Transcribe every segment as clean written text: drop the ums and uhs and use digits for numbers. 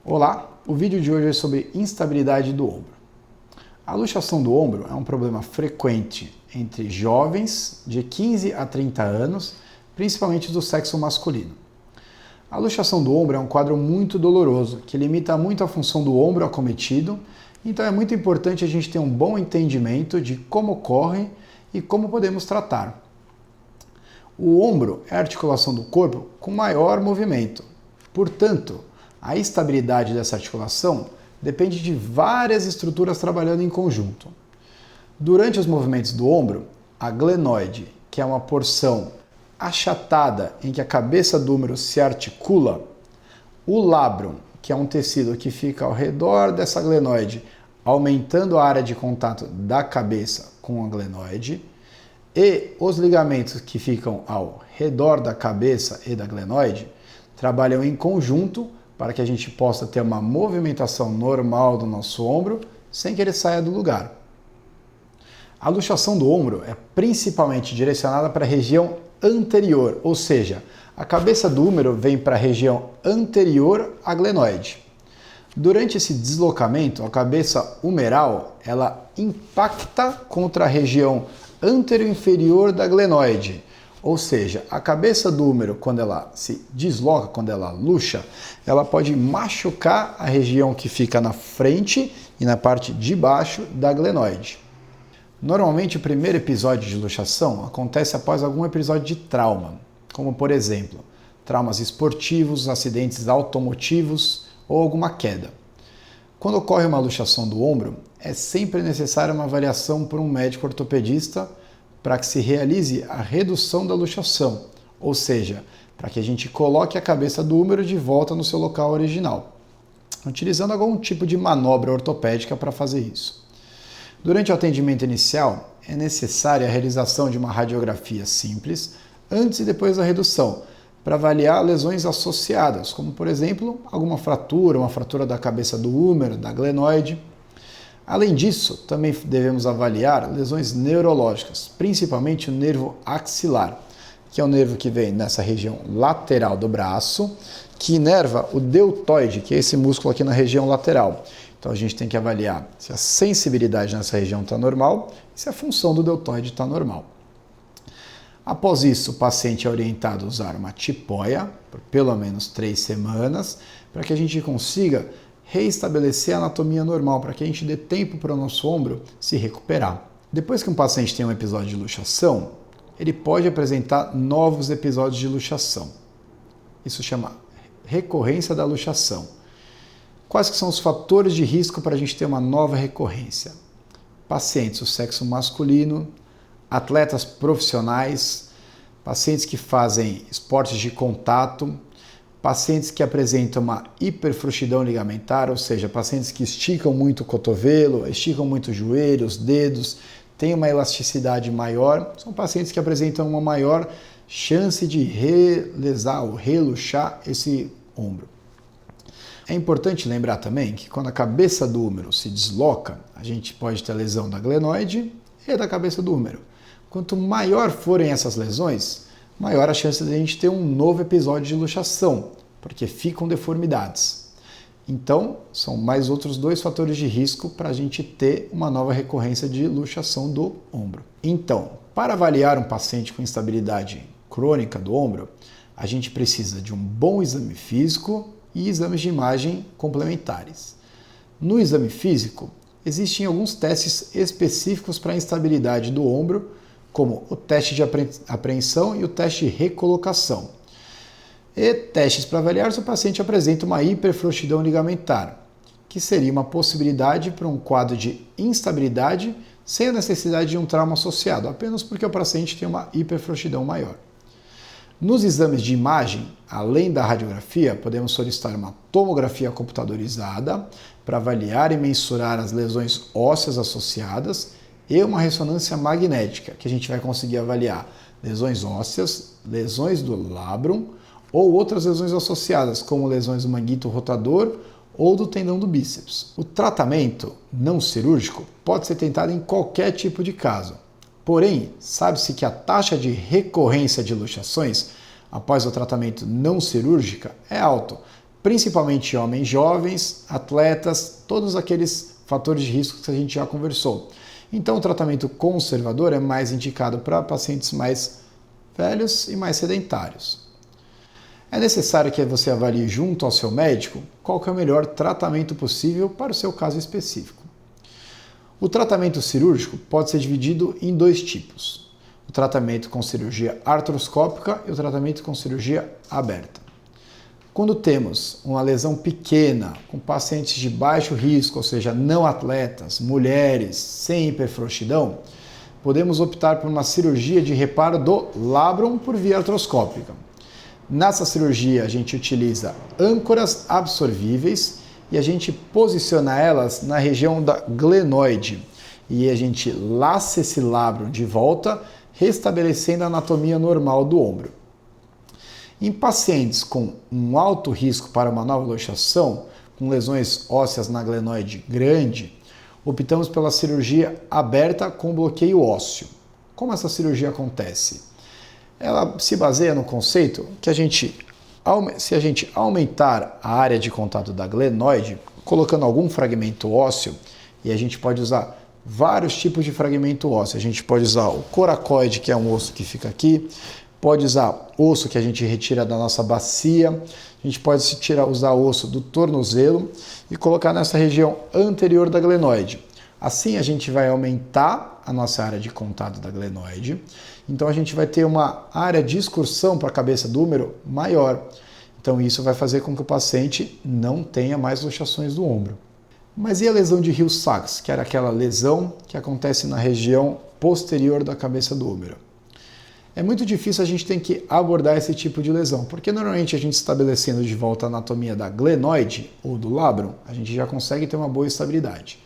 Olá, o vídeo de hoje é sobre instabilidade do ombro. A luxação do ombro é um problema frequente entre jovens de 15 a 30 anos, principalmente do sexo masculino. A luxação do ombro é um quadro muito doloroso, que limita muito a função do ombro acometido, então é muito importante a gente ter um bom entendimento de como ocorre e como podemos tratar. O ombro é a articulação do corpo com maior movimento, portanto, a estabilidade dessa articulação depende de várias estruturas trabalhando em conjunto. Durante os movimentos do ombro, a glenoide, que é uma porção achatada em que a cabeça do ombro se articula, o labrum, que é um tecido que fica ao redor dessa glenoide, aumentando a área de contato da cabeça com a glenoide, e os ligamentos que ficam ao redor da cabeça e da glenoide trabalham em conjunto para que a gente possa ter uma movimentação normal do nosso ombro sem que ele saia do lugar. A luxação do ombro é principalmente direcionada para a região anterior, ou seja, a cabeça do húmero vem para a região anterior à glenoide. Durante esse deslocamento, a cabeça humeral ela impacta contra a região anteroinferior da glenoide. Ou seja, a cabeça do húmero, quando ela se desloca, quando ela luxa, ela pode machucar a região que fica na frente e na parte de baixo da glenoide. Normalmente, o primeiro episódio de luxação acontece após algum episódio de trauma, como, por exemplo, traumas esportivos, acidentes automotivos ou alguma queda. Quando ocorre uma luxação do ombro, é sempre necessária uma avaliação por um médico ortopedista para que se realize a redução da luxação, ou seja, para que a gente coloque a cabeça do húmero de volta no seu local original, utilizando algum tipo de manobra ortopédica para fazer isso. Durante o atendimento inicial, é necessária a realização de uma radiografia simples antes e depois da redução, para avaliar lesões associadas, como por exemplo, alguma fratura, uma fratura da cabeça do húmero, da glenoide. Além disso, também devemos avaliar lesões neurológicas, principalmente o nervo axilar, que é o nervo que vem nessa região lateral do braço, que inerva o deltoide, que é esse músculo aqui na região lateral. Então a gente tem que avaliar se a sensibilidade nessa região está normal e se a função do deltoide está normal. Após isso, o paciente é orientado a usar uma tipóia por pelo menos 3 semanas, para que a gente consiga reestabelecer a anatomia normal, para que a gente dê tempo para o nosso ombro se recuperar. Depois que um paciente tem um episódio de luxação, ele pode apresentar novos episódios de luxação. Isso chama recorrência da luxação. Quais que são os fatores de risco para a gente ter uma nova recorrência? Pacientes do sexo masculino, atletas profissionais, pacientes que fazem esportes de contato, pacientes que apresentam uma hiperfrouxidão ligamentar, ou seja, pacientes que esticam muito o cotovelo, esticam muito o joelho, os dedos, têm uma elasticidade maior, são pacientes que apresentam uma maior chance de relesar ou reluxar esse ombro. É importante lembrar também que quando a cabeça do húmero se desloca, a gente pode ter a lesão da glenoide e da cabeça do húmero. Quanto maior forem essas lesões, maior a chance de a gente ter um novo episódio de luxação, porque ficam deformidades. Então, são mais outros 2 fatores de risco para a gente ter uma nova recorrência de luxação do ombro. Então, para avaliar um paciente com instabilidade crônica do ombro, a gente precisa de um bom exame físico e exames de imagem complementares. No exame físico, existem alguns testes específicos para a instabilidade do ombro, como o teste de apreensão e o teste de recolocação. E testes para avaliar se o paciente apresenta uma hiperfrouxidão ligamentar, que seria uma possibilidade para um quadro de instabilidade sem a necessidade de um trauma associado, apenas porque o paciente tem uma hiperfrouxidão maior. Nos exames de imagem, além da radiografia, podemos solicitar uma tomografia computadorizada para avaliar e mensurar as lesões ósseas associadas e uma ressonância magnética, que a gente vai conseguir avaliar lesões ósseas, lesões do labrum ou outras lesões associadas, como lesões do manguito rotador ou do tendão do bíceps. O tratamento não cirúrgico pode ser tentado em qualquer tipo de caso. Porém, sabe-se que a taxa de recorrência de luxações após o tratamento não cirúrgico é alto, principalmente homens jovens, atletas, todos aqueles fatores de risco que a gente já conversou. Então, o tratamento conservador é mais indicado para pacientes mais velhos e mais sedentários. É necessário que você avalie junto ao seu médico qual que é o melhor tratamento possível para o seu caso específico. O tratamento cirúrgico pode ser dividido em dois tipos: o tratamento com cirurgia artroscópica e o tratamento com cirurgia aberta. Quando temos uma lesão pequena, com pacientes de baixo risco, ou seja, não atletas, mulheres, sem hiperfrouxidão, podemos optar por uma cirurgia de reparo do labrum por via artroscópica. Nessa cirurgia, a gente utiliza âncoras absorvíveis e a gente posiciona elas na região da glenoide. E a gente laça esse labrum de volta, restabelecendo a anatomia normal do ombro. Em pacientes com um alto risco para uma nova luxação, com lesões ósseas na glenoide grande, optamos pela cirurgia aberta com bloqueio ósseo. Como essa cirurgia acontece? Ela se baseia no conceito que se a gente aumentar a área de contato da glenoide, colocando algum fragmento ósseo, e a gente pode usar vários tipos de fragmento ósseo. A gente pode usar o coracoide, que é um osso que fica aqui, pode usar osso que a gente retira da nossa bacia, a gente pode usar osso do tornozelo e colocar nessa região anterior da glenoide. Assim a gente vai aumentar a nossa área de contato da glenoide, então a gente vai ter uma área de excursão para a cabeça do húmero maior. Então isso vai fazer com que o paciente não tenha mais luxações do ombro. Mas e a lesão de Hill-Sachs, que era aquela lesão que acontece na região posterior da cabeça do húmero? É muito difícil a gente ter que abordar esse tipo de lesão, porque normalmente a gente estabelecendo de volta a anatomia da glenoide ou do labrum, a gente já consegue ter uma boa estabilidade.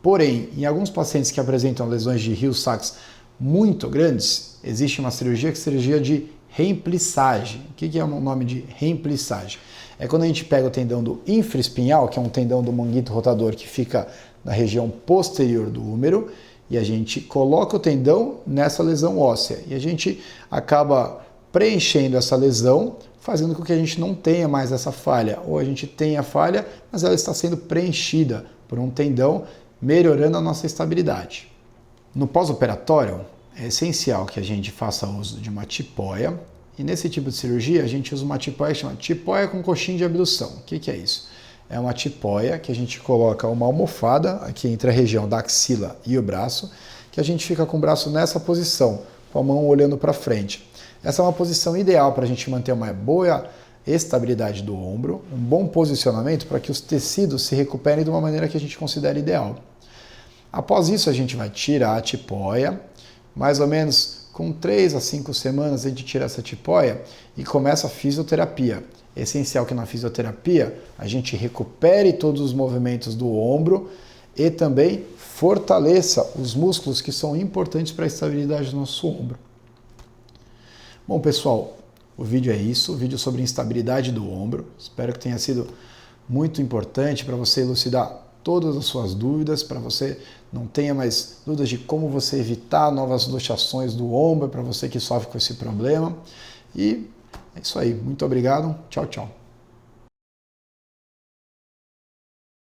Porém, em alguns pacientes que apresentam lesões de Hill-Sachs muito grandes, existe uma cirurgia que é a cirurgia de reemplissagem. O que é o nome de reemplissagem? É quando a gente pega o tendão do infraespinhal, que é um tendão do manguito rotador que fica na região posterior do húmero, e a gente coloca o tendão nessa lesão óssea. E a gente acaba preenchendo essa lesão, fazendo com que a gente não tenha mais essa falha. Ou a gente tem a falha, mas ela está sendo preenchida por um tendão, melhorando a nossa estabilidade. No pós-operatório, é essencial que a gente faça uso de uma tipóia. E nesse tipo de cirurgia, a gente usa uma tipóia que chama tipóia com coxim de abdução. O que é isso? É uma tipóia que a gente coloca uma almofada aqui entre a região da axila e o braço, que a gente fica com o braço nessa posição, com a mão olhando para frente. Essa é uma posição ideal para a gente manter uma boa estabilidade do ombro, um bom posicionamento para que os tecidos se recuperem de uma maneira que a gente considera ideal. Após isso, a gente vai tirar a tipóia, mais ou menos com 3 a 5 semanas a gente tira essa tipóia e começa a fisioterapia. É essencial que na fisioterapia a gente recupere todos os movimentos do ombro e também fortaleça os músculos que são importantes para a estabilidade do nosso ombro. Bom, pessoal, o vídeo é isso, o vídeo sobre instabilidade do ombro. Espero que tenha sido muito importante para você elucidar todas as suas dúvidas, para você não tenha mais dúvidas de como você evitar novas luxações do ombro, para você que sofre com esse problema. E é isso aí. Muito obrigado. Tchau, tchau.